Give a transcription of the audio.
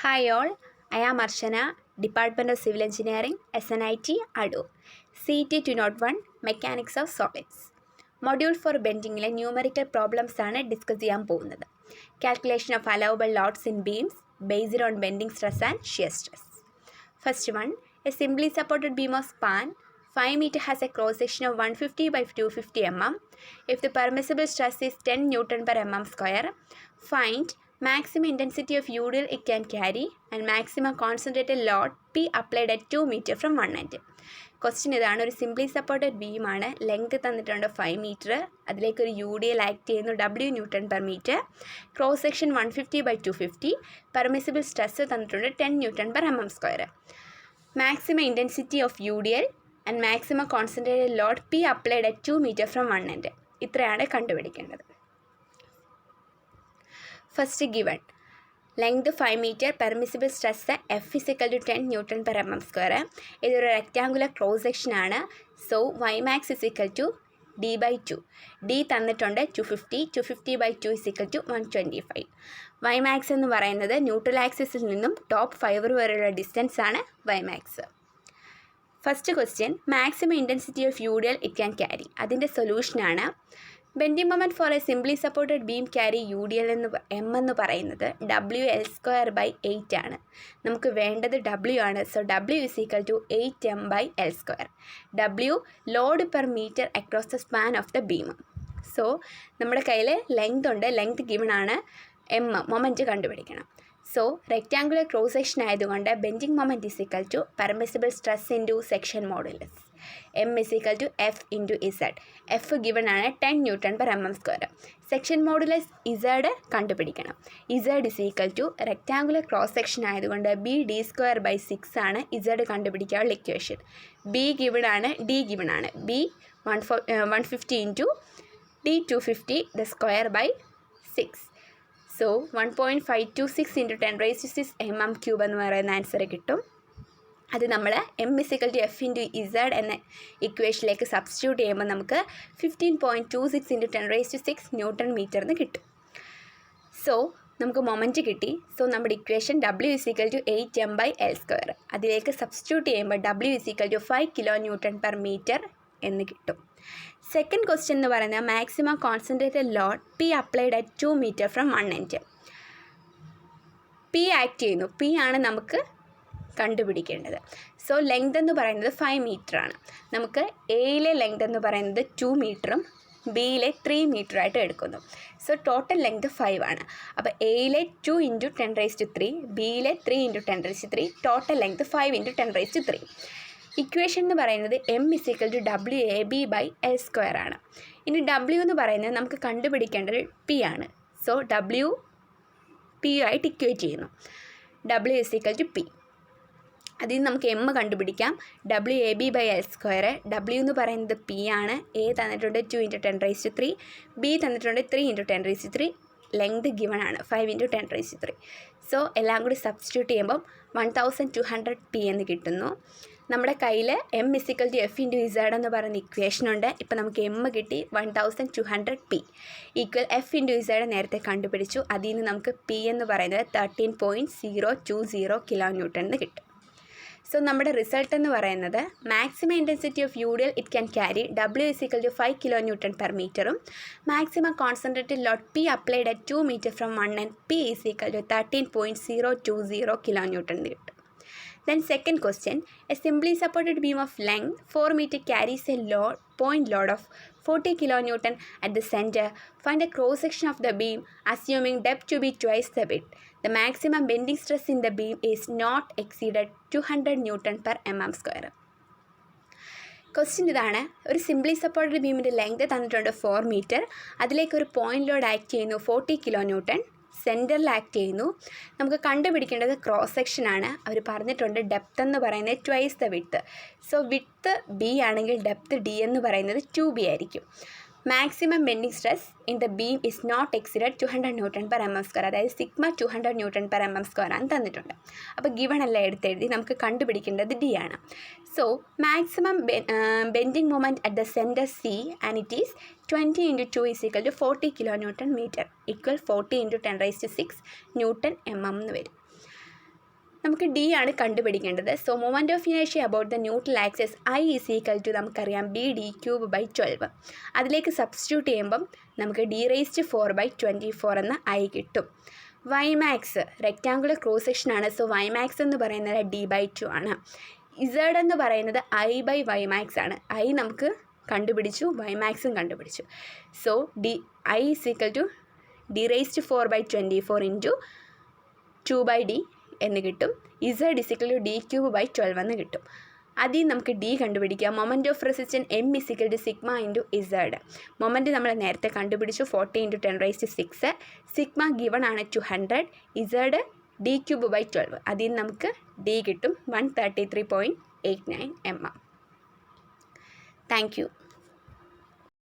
Hi all, I am Arshana, Department of Civil Engineering, SNIT, Adur. CET 201, Mechanics of Solids. Module for bending numerical problems ആണ് discuss ചെയ്യാൻ പോകുന്നത്. Calculation of allowable loads in beams based on bending stress and shear stress. First one, a simply supported beam of span 5 meter has a cross section of 150 by 250 mm. If the permissible stress is 10 Newton per mm square, find maximum intensity of UDL it can carry and maximum concentrated load P applied at 2 meter from one end. Question ഇതാണ്. ഒരു simply supported ബീമാണ്. Length തന്നിട്ടുണ്ട് 5 metre. അതിലേക്കൊരു UDL act ചെയ്യുന്നു W newton per metre. Cross section 150 by 250. Permissible stress തന്നിട്ടുണ്ട് 10 newton per mm square. Maximum intensity of UDL and maximum concentrated load P applied at 2 metre from one end. ഇത്രയാണ് കണ്ടുപിടിക്കേണ്ടത്. First given length 5 metre, permissible stress F is equal to 10 newton per mm square. ഇതൊരു rectangular cross section ആണ്. So Ymax is equal to D/2. D തന്നിട്ടുണ്ട് 250. 250 by 2 is equal to 125. Ymax എന്ന് പറയുന്നത് neutral ആക്സിസിൽ നിന്നും top fibre വരെയുള്ള distance ആണ് Ymax. First question, maximum intensity of UDL it can carry. അതിൻ്റെ സൊല്യൂഷനാണ് bending moment for a simply supported beam carry UDL M എന്ന് പറയുന്നത് WL²/8 ആണ്. നമുക്ക് വേണ്ടത് W ആണ്. So W is equal to 8M/L². W load per metre across the span of the beam. So നമ്മുടെ കയ്യിൽ ലെങ്ത് ഉണ്ട്. ലെങ്ത് ഗിവൺ ആണ്. M മൊമെൻറ്റ് കണ്ടുപിടിക്കണം. സോ റെക്റ്റാങ്കുലർ ക്രോസ് സെക്ഷൻ ആയതുകൊണ്ട് bending moment is equal to permissible stress into section modulus. M is equal to F into Z. F given ആണ് 10 newton per mm square. Section modulus Z കണ്ടുപിടിക്കണം. Z is equal to rectangular cross section ആയതുകൊണ്ട് BD²/6 ആണ് Z കണ്ടുപിടിക്കാനുള്ള equation. B given ആണ്, D given ആണ്. B 150 into D 250 the square by 6. So 1.526 into 10⁻⁶ mm³ എന്ന് പറയുന്ന answer കിട്ടും. അത് നമ്മൾ M is equal to F into Z എന്ന ഇക്വേഷനിലേക്ക് സബ്സ്റ്റിറ്റ്യൂട്ട് ചെയ്യുമ്പോൾ നമുക്ക് 15.26 into 10⁻⁶ ന്യൂട്ടൺ മീറ്റർ എന്ന് കിട്ടും. സോ നമുക്ക് മൊമെൻറ്റ് കിട്ടി. സോ നമ്മുടെ equation W is equal to 8M/L². അതിലേക്ക് സബ്സ്റ്റിറ്റ്യൂട്ട് ചെയ്യുമ്പോൾ W is equal to 5 kN per meter എന്ന് കിട്ടും. സെക്കൻഡ് ക്വസ്റ്റ്യൻ എന്ന് പറയുന്നത് maximum concentrated load P applied at 2 metre from one end. P act ചെയ്യുന്നു. P ആണ് നമുക്ക് കണ്ടുപിടിക്കേണ്ടത്. സോ ലെങ്ത് എന്ന് പറയുന്നത് 5 മീറ്റർ ആണ്. നമുക്ക് എയിലെ ലെങ്ത് എന്ന് പറയുന്നത് 2 മീറ്ററും ബിയിലെ 3 മീറ്ററായിട്ട് എടുക്കുന്നു. സോ ടോട്ടൽ ലെങ്ത് 5 ആണ്. അപ്പോൾ എയിലെ 2 into 10⁻3, ബിയിലെ 3 into 10⁻3, total length 5 into 10⁻3. Equation എന്ന് പറയുന്നത് M is equal to WAB/L² ആണ്. ഇനി W എന്ന് പറയുന്നത് നമുക്ക് കണ്ടുപിടിക്കേണ്ടത് P ആണ്. സോ W P ആയിട്ട് ഇക്വേറ്റ് ചെയ്യുന്നു. W is equal to P. അതിൽ നമുക്ക് M കണ്ടുപിടിക്കാം. WAB/L². W എന്ന് പറയുന്നത് P ആണ്. A തന്നിട്ടുണ്ട് 2 into 10⁻3, B തന്നിട്ടുണ്ട് 3 into 10⁻3. ലെങ്ത് ഗിവൺ ആണ് 5 into 10⁻3. സോ എല്ലാം കൂടി സബ്സ്റ്റിറ്റ്യൂട്ട് ചെയ്യുമ്പം 1200 P എന്ന് കിട്ടുന്നു. നമ്മുടെ കയ്യിൽ M is equal to F into Z എന്ന് പറയുന്ന ഇക്വേഷനുണ്ട്. ഇപ്പോൾ നമുക്ക് M കിട്ടി 1200 P equal F into Z നേരത്തെ കണ്ടുപിടിച്ചു. അതിൽ നിന്ന് നമുക്ക് P എന്ന് പറയുന്നത് 13.020 kN എന്ന് കിട്ടും. സോ നമ്മുടെ റിസൾട്ട് എന്ന് പറയുന്നത് maximum intensity of UDL it can carry W is equal to 5 kN per മീറ്ററും maximum concentrated load P applied at 2 metre from one end P is equal to 13.020 kN കിട്ടും. Then second question, a simply supported beam of length 4 meter carries a point load of 40 kN at the center. Find the cross section of the beam assuming depth to be twice the width. The maximum bending stress in the beam is not exceeded 200 Newton per mm². Question ഇതാണ്. ഒരു simply supported ബീമിൻ്റെ length തന്നിട്ടുണ്ട് 4 metre. അതിലേക്ക് ഒരു point load act ചെയ്യുന്നു 40 kN. സെൻറ്ററിൽ act ചെയ്യുന്നു. നമുക്ക് കണ്ടുപിടിക്കേണ്ടത് ക്രോസ് സെക്ഷനാണ്. അവർ പറഞ്ഞിട്ടുണ്ട് ഡെപ്ത് എന്ന് പറയുന്നത് twice the width. So width B ആണെങ്കിൽ ഡെപ്ത് D എന്ന് പറയുന്നത് 2B ആയിരിക്കും. Maximum bending stress in the beam is not exceeded 200 Newton per mm². അതായത് സിഗ്മ 200 Newton per mm² ആണ് തന്നിട്ടുണ്ട്. അപ്പോൾ ഗിവൺ എല്ലാം എടുത്തെഴുതി നമുക്ക് കണ്ടുപിടിക്കേണ്ടത് D ആണ്. So maximum bending moment at the centre C and it is 20 into 2 is equal to 40 kN meter equal 40 into 10⁻6 Newton mm എന്ന് വരും. നമുക്ക് ഡി ആണ് കണ്ടുപിടിക്കേണ്ടത്. സോ മൊമെൻറ്റ് ഓഫ് ഇനേഷ്യ about the neutral axis I is equal to നമുക്കറിയാം BD³/12. അതിലേക്ക് substitute ചെയ്യുമ്പം നമുക്ക് D⁴/24 എന്ന ഐ കിട്ടും. വൈമാക്സ് റെക്റ്റാങ്കുലർ ക്രോസ് സെക്ഷനാണ്. സോ വൈമാക്സ് എന്ന് പറയുന്നത് D/2 ആണ്. ഇസഡ് എന്ന് പറയുന്നത് I/Ymax ആണ്. ഐ നമുക്ക് കണ്ടുപിടിച്ചു, വൈമാക്സും കണ്ടുപിടിച്ചു. So I is equal to D⁴/24 into 2/D എന്ന് കിട്ടും. Z is equal to D³/12 എന്ന് കിട്ടും. അതിൽ നമുക്ക് ഡി കണ്ടുപിടിക്കാം. Moment of resistance M is equal to sigma into Z. Moment നമ്മൾ നേരത്തെ കണ്ടുപിടിച്ചു 40 × 10⁻⁶. സിഗ്മ ഗിവൺ ആണ് 200. Z D³/12. അതിൽ നമുക്ക് ഡി കിട്ടും 133.89 mm. Thank you.